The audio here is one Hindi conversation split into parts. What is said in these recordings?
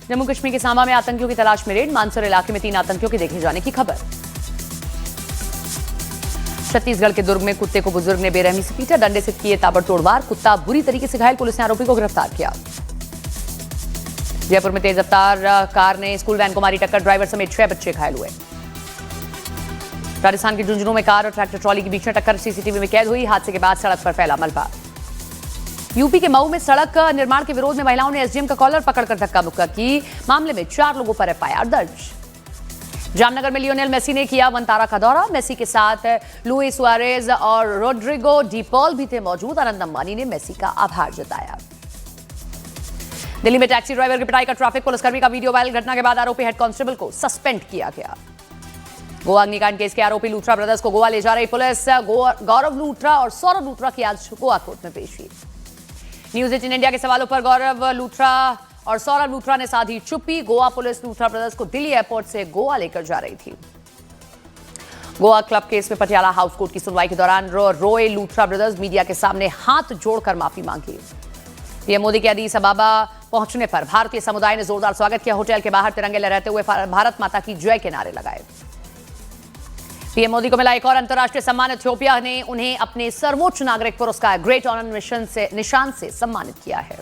जम्मू कश्मीर के सांबा में आतंकियों की तलाश में रेड, मानसर इलाके में 3 आतंकियों के देखे जाने की खबर। छत्तीसगढ़ के दुर्ग में कुत्ते को बुजुर्ग ने बेरहमी से पीटा, डंडे से किए ताबड़तोड़ वार, कुत्ता बुरी तरीके से घायल, पुलिस ने आरोपी को गिरफ्तार किया। जयपुर में तेज रफ्तार कार ने स्कूल वैन को मारी टक्कर, ड्राइवर समेत 6 बच्चे घायल हुए। राजस्थान के झुंझुनू में कार और ट्रैक्टर ट्रॉली के बीच में टक्कर, सीसीटीवी में कैद हुई, हादसे के बाद सड़क पर फैला मलबा। यूपी के मऊ में सड़क निर्माण के विरोध में महिलाओं ने एसडीएम का कॉलर पकड़कर धक्का मुक्का की, मामले में 4 लोगों पर एफआईआर दर्ज। जामनगर में लियोनेल मेसी ने किया वनतारा का दौरा, मेसी के साथ लुइस सुआरेज और रोड्रिगो डी पॉल भी थे मौजूद। आनंद अंबानी ने मेसी का आभार जताया। दिल्ली में टैक्सी ड्राइवर की पिटाई का ट्रैफिक पुलिसकर्मी का वीडियो वायरल, घटना के बाद आरोपी हेड कांस्टेबल को सस्पेंड किया गया। गोवा अग्निकांड केस के आरोपी लूथरा ब्रदर्स को गोवा ले जा रही पुलिस, गौरव लूथरा और सौरभ लूथरा की आज गोवा कोर्ट में पेशी। न्यूज 18 इंडिया के सवालों पर गौरव लूथरा और सौरभ लूथरा ने साधी चुप्पी, गोवा पुलिस लूथरा ब्रदर्स को दिल्ली एयरपोर्ट से गोवा लेकर जा रही थी। गोवा क्लब केस में पटियाला हाउस कोर्ट की सुनवाई के दौरान रोए लूथरा ब्रदर्स, मीडिया के सामने हाथ जोड़कर माफी मांगी। पीएम मोदी के अदीस अबाबा पहुंचने पर भारतीय समुदाय ने जोरदार स्वागत किया, होटल के बाहर तिरंगे लहराते हुए भारत माता की जय के नारे लगाए। पीएम मोदी को मिला एक और अंतर्राष्ट्रीय सम्मान, इथियोपिया ने उन्हें अपने सर्वोच्च नागरिक पुरस्कार ग्रेट ऑनर निशान से सम्मानित किया है।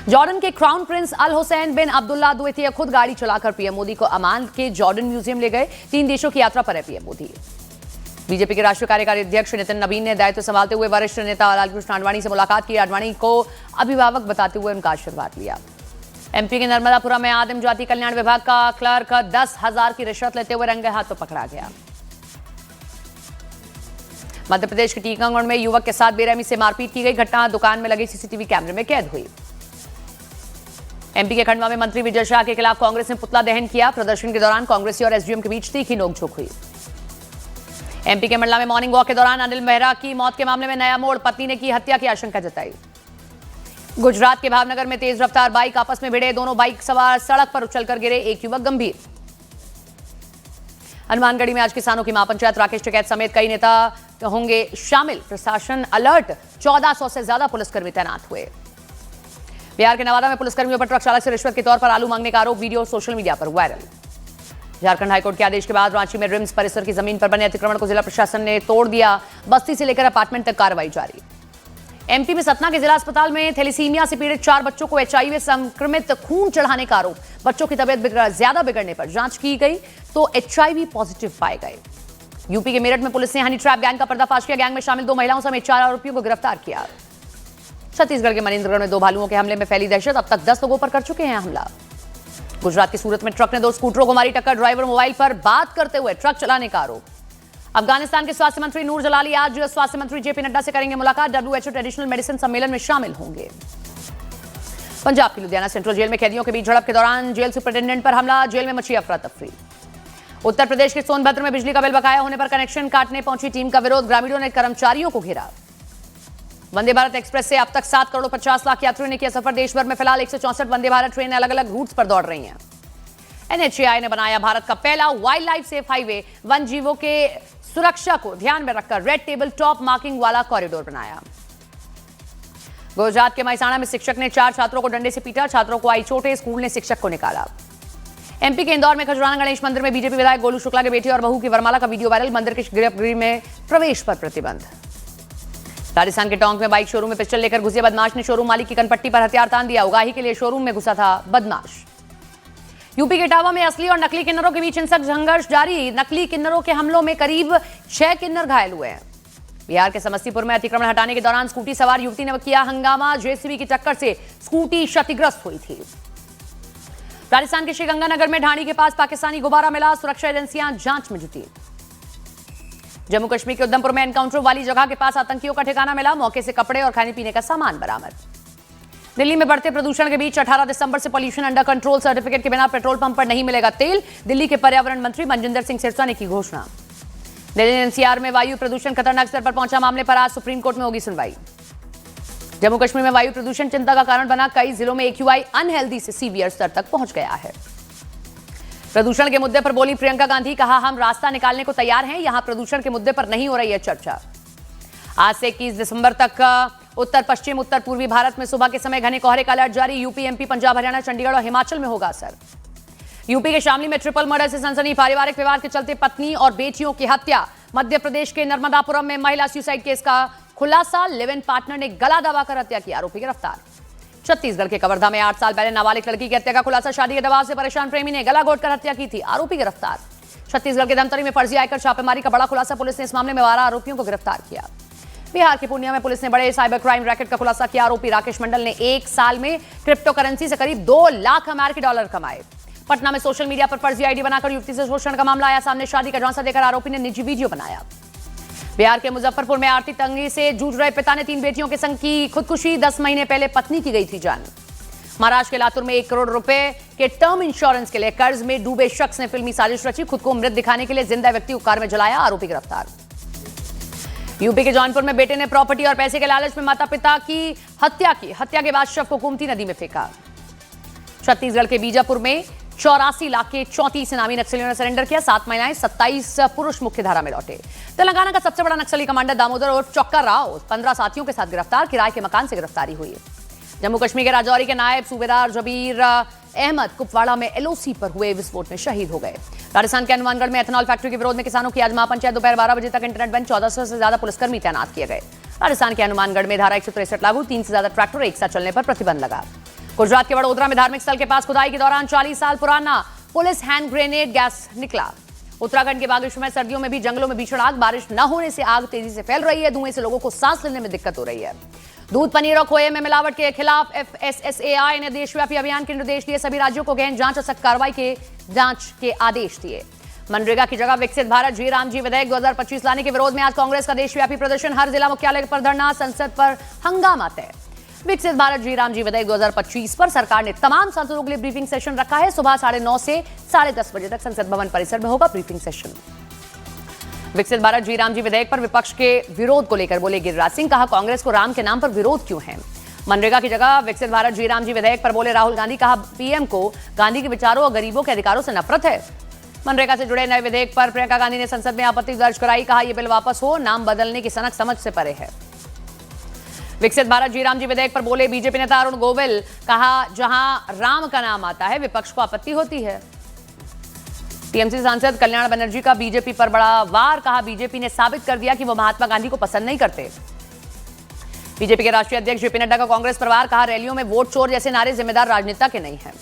जॉर्डन के क्राउन प्रिंस अल हुसैन बिन अब्दुल्ला द्वितीय खुद गाड़ी चलाकर पीएम मोदी को अमान के जॉर्डन म्यूजियम ले गए। 3 देशों की यात्रा पर है पीएम मोदी। बीजेपी के राष्ट्रीय कार्यकारी अध्यक्ष नितिन नवीन ने दायित्व संभालते हुए वरिष्ठ नेता लालकृष्ण आडवाणी से मुलाकात की, आडवाणी को अभिभावक बताते हुए उनका आशीर्वाद लिया। एमपी के नर्मदापुरा में आदिम जाति कल्याण विभाग का क्लर्क 10,000 की रिश्वत लेते हुए रंगे हाथों पकड़ा गया। मध्य प्रदेश के टीकमगढ़ में युवक के साथ बेरहमी से मारपीट की गई, घटना दुकान में लगे सीसीटीवी कैमरे में कैद हुई। एमपी के खंडवा में मंत्री विजय शाह के खिलाफ कांग्रेस ने पुतला दहन किया, प्रदर्शन के दौरान कांग्रेसी और एसडीएम के बीच तीखी नोकझोंक हुई। एमपी के मंडला में मॉर्निंग वॉक के दौरान अनिल मेहरा की मौत के मामले में नया मोड़, पत्नी ने की हत्या की आशंका जताई। गुजरात के भावनगर में तेज रफ्तार बाइक आपस में भिड़े, दोनों बाइक सवार सड़क पर उछलकर गिरे, एक युवक गंभीर। हनुमानगढ़ी में आज किसानों की महापंचायत, राकेश टिकैत समेत कई नेता होंगे शामिल, प्रशासन अलर्ट, 1400 से ज्यादा पुलिसकर्मी तैनात हुए। बिहार के नवादा में पुलिसकर्मियों पर ट्रक चालक से रिश्वत के तौर पर आलू मांगने का आरोप, वीडियो सोशल मीडिया पर वायरल। झारखंड हाईकोर्ट के आदेश के बाद रांची में रिम्स परिसर की जमीन पर बने अतिक्रमण को जिला प्रशासन ने तोड़ दिया, बस्ती से लेकर अपार्टमेंट तक कार्रवाई जारी। एमपी में सतना के जिला अस्पताल में थैलेसीमिया से पीड़ित 4 बच्चों को एचआईवी संक्रमित खून चढ़ाने का आरोप, बच्चों की तबियत ज्यादा बिगड़ने पर जांच की गई तो एचआईवी पॉजिटिव पाए गए। यूपी के मेरठ में पुलिस ने हनी ट्रैप गैंग का पर्दाफाश किया, गैंग में शामिल 2 महिलाओं समेत 4 आरोपियों को गिरफ्तार किया। छत्तीसगढ़ के मनेन्द्रगढ़ में 2 भालुओं के हमले में फैली दहशत, अब तक 10 लोगों पर कर चुके हैं हमला। गुजरात के सूरत में ट्रक ने 2 स्कूटरों को मारी टक्कर, ड्राइवर मोबाइल पर बात करते हुए ट्रक चलाने का आरोप। अफगानिस्तान के स्वास्थ्य मंत्री नूर जलाली आज स्वास्थ्य मंत्री जेपी नड्डा से करेंगे मुलाकात, डब्ल्यूएचओ ट्रेडिशनल मेडिसिन सम्मेलन में शामिल होंगे। पंजाब की लुधियाना सेंट्रल जेल में कैदियों के बीच झड़प के दौरान जेल सुपरिटेंडेंट पर हमला, जेल में मची अफरा तफरी। उत्तर प्रदेश के सोनभद्र में बिजली का बिल बकाया होने पर कनेक्शन काटने पहुंची टीम का विरोध, ग्रामीणों ने कर्मचारियों को घेरा। वंदे भारत एक्सप्रेस से अब तक 7 करोड़ 50 लाख यात्रियों ने किया सफर, देश भर में फिलहाल 164 वंदे भारत ट्रेन अलग अलग रूट्स पर दौड़ रही हैं। एनएचएआई ने बनाया भारत का पहला wild life safe highway, one जीवों के सुरक्षा को ध्यान में रखकर रेड टेबल टॉप मार्किंग वाला कॉरिडोर बनाया। गुजरात के महिसाणा में शिक्षक ने 4 छात्रों को डंडे से पीटा, छात्रों को आई चोटें, स्कूल ने शिक्षक को निकाला। एमपी के इंदौर में खजुराना गणेश मंदिर में बीजेपी विधायक गोलू शुक्ला के बेटे और बहू की वरमाला का वीडियो वायरल, मंदिर के गर्भगृह में प्रवेश पर प्रतिबंध। राजस्थान के टोंक में बाइक शोरूम में पिस्टल लेकर घुसे बदमाश ने शोरूम मालिक की कनपट्टी पर हथियार तान दिया, उगाही के लिए शोरूम में घुसा था बदमाश। यूपी के इटावा में असली और नकली किन्नरों के बीच हिंसक संघर्ष जारी, नकली किन्नरों के हमलों में करीब 6 किन्नर घायल हुए हैं। बिहार के समस्तीपुर में अतिक्रमण हटाने के दौरान स्कूटी सवार युवती ने किया हंगामा, जेसीबी की टक्कर से स्कूटी क्षतिग्रस्त हुई थी। राजस्थान के श्रीगंगानगर में ढाणी के पास पाकिस्तानी गुब्बारा मिला, सुरक्षा एजेंसियां जांच में जुटी। जम्मू कश्मीर के उधमपुर में एनकाउंटर वाली जगह के पास आतंकियों का ठिकाना मिला, मौके से कपड़े और खाने पीने का सामान बरामद। दिल्ली में बढ़ते प्रदूषण के बीच 18 दिसंबर से पॉल्यूशन अंडर कंट्रोल सर्टिफिकेट के बिना पेट्रोल पंप पर नहीं मिलेगा तेल, दिल्ली के पर्यावरण मंत्री मनजिंदर सिंह सिरसा ने की घोषणा। दिल्ली एनसीआर में वायु प्रदूषण खतरनाक स्तर पर पहुंचा, मामले पर आज सुप्रीम कोर्ट में होगी सुनवाई। जम्मू कश्मीर में वायु प्रदूषण चिंता का कारण बना, कई जिलों में एक्यूआई अनहेल्दी से सीवियर स्तर तक पहुंच गया है। प्रदूषण के मुद्दे पर बोली प्रियंका गांधी, कहा हम रास्ता निकालने को तैयार हैं, यहां प्रदूषण के मुद्दे पर नहीं हो रही है चर्चा। आज से 21 दिसंबर तक उत्तर पश्चिम उत्तर पूर्वी भारत में सुबह के समय घने कोहरे का अलर्ट जारी। यूपी, एमपी, पंजाब, हरियाणा, चंडीगढ़ और हिमाचल में होगा असर। यूपी के शामली में ट्रिपल मर्डर से सनसनी। पारिवारिक विवाद के चलते पत्नी और बेटियों की हत्या। मध्य प्रदेश के नर्मदापुरम में महिला सुसाइड केस का खुलासा। लिव इन पार्टनर ने गला दबाकर हत्या की, आरोपी गिरफ्तार। छत्तीसगढ़ के कवर्धा में 8 साल पहले नाबालिग लड़की की हत्या का खुलासा। शादी के दबाव से परेशान प्रेमी ने गला घोटकर हत्या की थी, आरोपी गिरफ्तार। छत्तीसगढ़ के धमतरी में फर्जी आयकर छापेमारी का बड़ा खुलासा। पुलिस ने इस मामले में 12 आरोपियों को गिरफ्तार किया। बिहार के पूर्णिया में पुलिस ने बड़े साइबर क्राइम रैकेट का खुलासा किया। आरोपी राकेश मंडल ने 1 साल में क्रिप्टो करेंसी से करीब 2 लाख अमेरिकी डॉलर कमाए। पटना में सोशल मीडिया पर फर्जी आईडी बनाकर युवती से शोषण का मामला आया सामने। शादी का झांसा देकर आरोपी ने निजी वीडियो बनाया। बिहार के मुजफ्फरपुर में आर्थिक तंगी से जूझ रहे पिता ने 3 बेटियों के संग की खुदकुशी। 10 महीने पहले पत्नी की गई थी जान। महाराष्ट्र के लातूर में 1 करोड़ रुपए के टर्म इंश्योरेंस के लिए कर्ज में डूबे शख्स ने फिल्मी साजिश रची। खुद को मृत दिखाने के लिए जिंदा व्यक्ति को कार में जलाया, आरोपी गिरफ्तार। यूपी के जौनपुर में बेटे ने प्रॉपर्टी और पैसे के लालच में माता पिता की हत्या की। हत्या के बाद शव को गोमती नदी में फेंका। छत्तीसगढ़ के बीजापुर में 84 लाख के 34 इनामी नक्सलियों ने सरेंडर किया। 7 महिलाएं 27 पुरुष मुख्य धारा में लौटे। तेलंगाना का सबसे बड़ा नक्सली कमांडर दामोदर उर्फ चक्कर राव 15 साथियों के साथ गिरफ्तार। किराए के मकान से गिरफ्तारी हुई। जम्मू कश्मीर के राजौरी के नायब सूबेदार जबीर अहमद कुपवाड़ा में एलओसी पर हुए विस्फोट में शहीद हो गए। राजस्थान के हनुमानगढ़ में एथेनॉल फैक्ट्री के विरोध में किसानों की आज महापंचायत। दोपहर 12 बजे तक इंटरनेट बंद। 1400 से ज्यादा पुलिसकर्मी तैनात किए गए। राजस्थान के हनुमानगढ़ में धारा 163 लागू। 3 से ज्यादा ट्रैक्टर एक साथ चलने पर प्रतिबंध लगा। गुजरात के वडोदरा में धार्मिक स्थल के पास खुदाई के दौरान 40 साल पुराना पुलिस हैंड ग्रेनेड गैस निकला। उत्तराखंड के बागेश्वर में सर्दियों में भी जंगलों में भीषण आग। बारिश न होने से आग तेजी से फैल रही है। धुएं से लोगों को सांस लेने में दिक्कत हो रही है। दूध, पनीर और खोए में मिलावट के खिलाफ FSSAI ने देशव्यापी अभियान के निर्देश दिए। सभी राज्यों को गहन जांच और सख्त कार्रवाई के जांच के आदेश दिए। मनरेगा की जगह विकसित भारत जी राम जी विधेयक 2025 लाने के विरोध में आज कांग्रेस का देशव्यापी प्रदर्शन। हर जिला मुख्यालय पर धरना, संसद पर हंगामा तय। विकसित भारत जी राम जी विधेयक 2025 पर सरकार ने तमाम सांसदों के लिए ब्रीफिंग सेशन रखा है। सुबह 9:30 से 10:30 बजे तक संसद भवन परिसर में होगा ब्रीफिंग सेशन। विकसित भारत जी राम जी विधेयक पर विपक्ष के विरोध को लेकर बोले गिरिराज सिंह। कहा, कांग्रेस को राम के नाम पर विरोध क्यों है। मनरेगा की जगह विकसित भारत जी राम जी विधेयक पर बोले राहुल गांधी। कहा, पीएम को गांधी के विचारों और गरीबों के अधिकारों से नफरत है। मनरेगा से जुड़े नए विधेयक पर प्रियंका गांधी ने संसद में आपत्ति दर्ज कराई। कहा, यह बिल वापस हो, नाम बदलने की सनक समझ से परे है। विकसित भारत जी राम जी विधेयक पर बोले बीजेपी नेता अरुण गोविल। कहा, जहां राम का नाम आता है विपक्ष को आपत्ति होती है। टीएमसी सांसद कल्याण बनर्जी का बीजेपी पर बड़ा वार। कहा, बीजेपी ने साबित कर दिया कि वो महात्मा गांधी को पसंद नहीं करते। बीजेपी के राष्ट्रीय अध्यक्ष जेपी नड्डा का कांग्रेस पर वार। कहा, रैलियों में वोट चोर जैसे नारे जिम्मेदार राजनेता के नहीं हैं।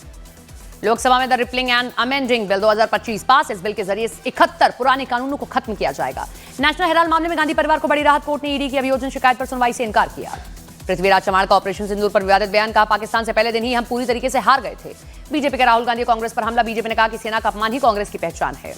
लोकसभा में the rippling and amending bill 2025 पास। इस बिल के जरिए 71 पुराने कानूनों को खत्म किया जाएगा। नेशनल हेराल्ड मामले में गांधी परिवार को बड़ी राहत। कोर्ट ने ईडी की अभियोजन शिकायत पर सुनवाई से इनकार किया। पृथ्वीराज चव्हाण का ऑपरेशन सिंदूर पर विवादित बयान। कहा, पाकिस्तान से पहले दिन ही हम पूरी तरीके से हार गए थे। बीजेपी के राहुल गांधी कांग्रेस पर हमला। बीजेपी ने कहा कि सेना का अपमान ही कांग्रेस की पहचान है।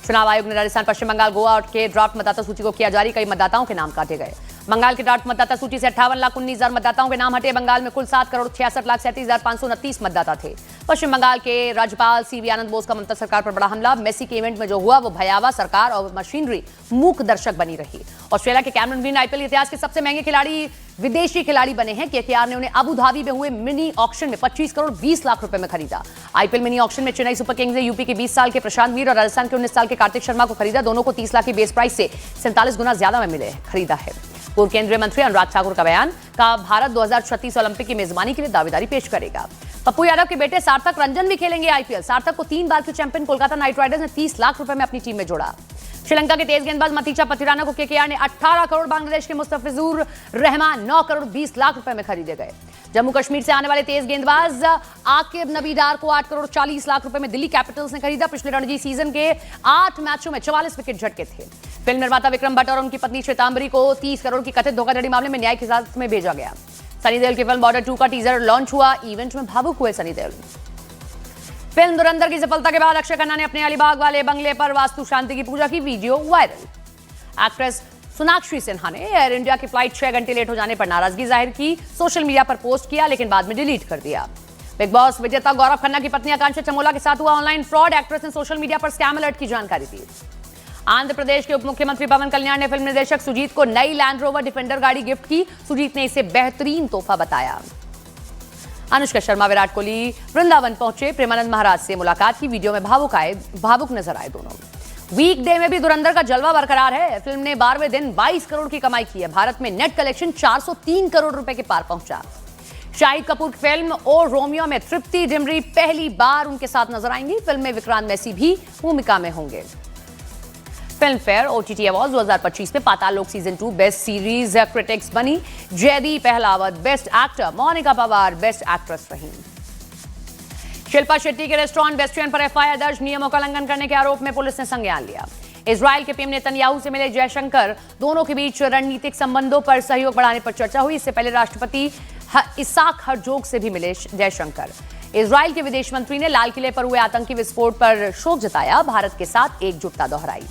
चुनाव आयोग ने राजस्थान, पश्चिम बंगाल, गोवा के ड्राफ्ट मतदाता सूची को किया जारी। कई मतदाताओं के नाम काटे गए। बंगाल की ड्राफ्ट मतदाता सूची से 58,19,000 मतदाताओं के नाम हटे। बंगाल में कुल 7,66,37,529 मतदाता थे। पश्चिम बंगाल के राज्यपाल सीवी आनंद बोस का ममता सरकार पर बड़ा हमला। मेसी के इवेंट में जो हुआ वो भयावह। सरकार और मशीनरी मूक दर्शक बनी रही। ऑस्ट्रेलिया के कैमरन ग्रीन आईपीएल इतिहास के सबसे महंगे खिलाड़ी विदेशी खिलाड़ी बने हैं। केकेआर ने उन्हें अबू धाबी में हुए मिनी ऑक्शन में 25 करोड़ 20 लाख रुपए में खरीदा। आईपीएल मिनी ऑक्शन में चेन्नई सुपर किंग्स ने यूपी के 20 साल के प्रशांत वीर और राजस्थान के 19 साल के कार्तिक शर्मा को खरीदा। दोनों को 30 लाख की बेस प्राइस से 47 गुना ज्यादा में खरीदा है। पूर्व केंद्रीय मंत्री अनुराग ठाकुर का बयान। कहा, भारत 2036 ओलंपिक की मेजबानी के लिए दावेदारी पेश करेगा। पप्पू यादव के बेटे सार्थक रंजन भी खेलेंगे आईपीएल। सार्थक को 3 बार की चैंपियन कोलकाता नाइट राइडर्स ने 30 लाख रुपए में अपनी टीम में जोड़ा। श्रीलंका के तेज गेंदबाज मतीचा पथिराना को केकेआर ने 18 करोड़, बांग्लादेश के मुस्तफिजुर रहमान 9 करोड़ 20 लाख रुपए में खरीदे गए। जम्मू कश्मीर से आने वाले तेज गेंदबाज आकिब नबी डार को 8 करोड़ 40 लाख रुपए में दिल्ली कैपिटल्स ने खरीदा। पिछले रणजी सीजन के 8 मैचों में 44 विकेट झटके थे। फिल्म निर्माता विक्रम भट्ट और उनकी पत्नी श्वेतांबरी को 30 करोड़ की कथित धोखाधड़ी मामले में न्यायिक हिरासत में भेजा गया। सनी देओल की फिल्म बॉर्डर 2 का टीजर लॉन्च हुआ। इवेंट में भावुक हुए सनी देओल। फिल्म धुरंधर की सफलता के बाद अक्षय खन्ना ने अपने अलीबाग वाले बंगले पर वास्तु शांति की पूजा की। Video viral. Actress Sonakshi Sinha ने एयर इंडिया की फ्लाइट 6 घंटे लेट हो जाने पर नाराजगी जाहिर की। सोशल मीडिया पर पोस्ट किया लेकिन बाद में डिलीट कर दिया। बिग बॉस विजेता गौरव खन्ना की पत्नी आकांक्षा चमोला के साथ हुआ ऑनलाइन फ्रॉड। एक्ट्रेस ने सोशल मीडिया पर स्कैम अलर्ट की जानकारी दी। आंध्र प्रदेश के उप मुख्यमंत्री पवन कल्याण ने फिल्म निर्देशक सुजीत को नई लैंड रोवर डिफेंडर गाड़ी गिफ्ट की। सुजीत ने इसे बेहतरीन तोहफा बताया। अनुष्का शर्मा, विराट कोहली वृंदावन पहुंचे। प्रेमानंद महाराज से मुलाकात की। वीडियो में भावुक नजर आए दोनों। वीकडे में भी धुरंधर का जलवा बरकरार है। फिल्म ने 12वें दिन 22 करोड़ की कमाई की है। भारत में नेट कलेक्शन 403 करोड़ रुपए के पार पहुंचा। शाहिद कपूर की फिल्म ओ रोमियो में तृप्ति डिमरी पहली बार उनके साथ नजर आएंगी। फिल्म में विक्रांत मैसी भी भूमिका में होंगे। फिल्म फेयर ओटीटी अवार्ड 2025 में पाताल लोक सीजन 2 बेस्ट सीरीज क्रिटिक्स बनी। Jaideep Ahlawat best actor, Monika Pawar best actress रही। शिल्पा शेट्टी के रेस्टोरेंट बेस्टियन पर एफआईआर दर्ज। नियमों का उल्लंघन करने के आरोप में पुलिस ने संज्ञान लिया। इजराइल के पीएम नेतन्याहू से मिले जयशंकर। दोनों के बीच रणनीतिक संबंधों पर सहयोग बढ़ाने पर चर्चा हुई। इससे पहले राष्ट्रपति इसाक हरजोग से भी मिले जयशंकर। इजराइल के विदेश मंत्री ने लाल किले पर हुए आतंकी विस्फोट पर शोक जताया। भारत के साथ एकजुटता दोहराई।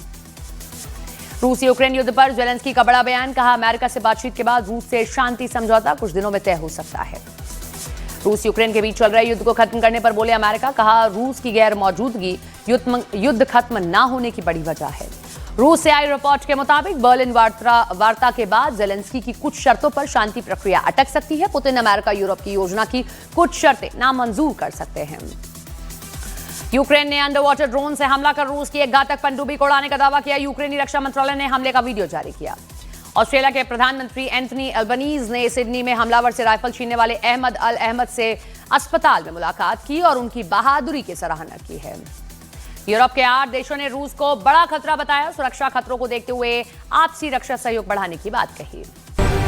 रूस यूक्रेन युद्ध पर जेलेंस्की का बड़ा बयान। कहा, अमेरिका से बातचीत के बाद रूस से शांति समझौता कुछ दिनों में तय हो सकता है। रूस यूक्रेन के बीच चल रहे युद्ध को खत्म करने पर बोले अमेरिका। कहा, रूस की गैर मौजूदगी युद्ध खत्म ना होने की बड़ी वजह है। रूस से आई रिपोर्ट के मुताबिक बर्लिन वार्ता के बाद जेलेंस्की की कुछ शर्तों पर शांति प्रक्रिया अटक सकती है। पुतिन अमेरिका यूरोप की योजना की कुछ शर्तें नामंजूर कर सकते हैं। यूक्रेन ने अंडर वाटर ड्रोन से हमला कर रूस की एक घातक पनडुब्बी को उड़ाने का दावा किया। यूक्रेनी रक्षा मंत्रालय ने हमले का वीडियो जारी किया। ऑस्ट्रेलिया के प्रधानमंत्री एंथनी अल्बनीज ने सिडनी में हमलावर से राइफल छीनने वाले अहमद अल अहमद से अस्पताल में मुलाकात की और उनकी बहादुरी की सराहना की है। यूरोप के 8 देशों ने रूस को बड़ा खतरा बताया। सुरक्षा खतरों को देखते हुए आपसी रक्षा सहयोग बढ़ाने की बात कही।